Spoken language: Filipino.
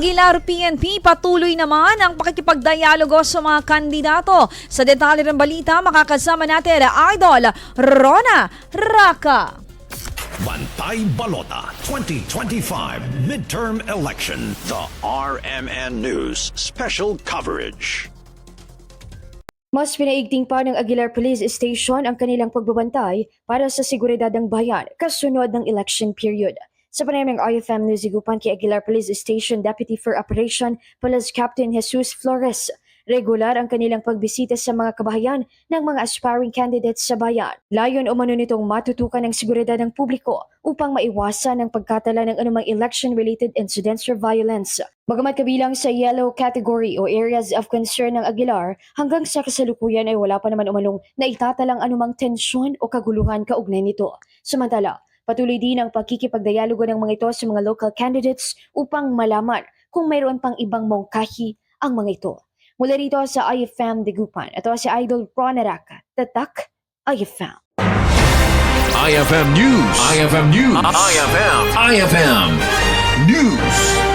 Aguilar PNP patuloy naman ang pakikipagdialogo sa mga kandidato. Sa detalye ng balita, makakasama natin Idol Rona Raka. Bantay Balota 2025 Midterm Election. The RMN News Special Coverage. Mas pinaigting pa ng Aguilar Police Station ang kanilang pagbabantay para sa seguridad ng bayan kasunod ng election period. Sa panayam ng IFM News Igupan kay Aguilar Police Station Deputy for Operation Police Captain Jesus Flores, regular ang kanilang pagbisita sa mga kabahayan ng mga aspiring candidates sa bayan. Layon umano nitong matutukan ang seguridad ng publiko upang maiwasan ang pagkatala ng anumang election-related incidents or violence. Bagamat kabilang sa yellow category o areas of concern ng Aguilar, hanggang sa kasalukuyan ay wala pa naman umanong naitatalang anumang tensyon o kaguluhan kaugnay nito. Samantala, patuloy din ang pagkikipagdialogo ng mga ito sa mga local candidates upang malaman kung mayroon pang ibang mungkahi ang mga ito. Mula rito sa IFM Dagupan, ito si Idol Rona Raka, Tatak IFM. IFM News. IFM News. IFM News.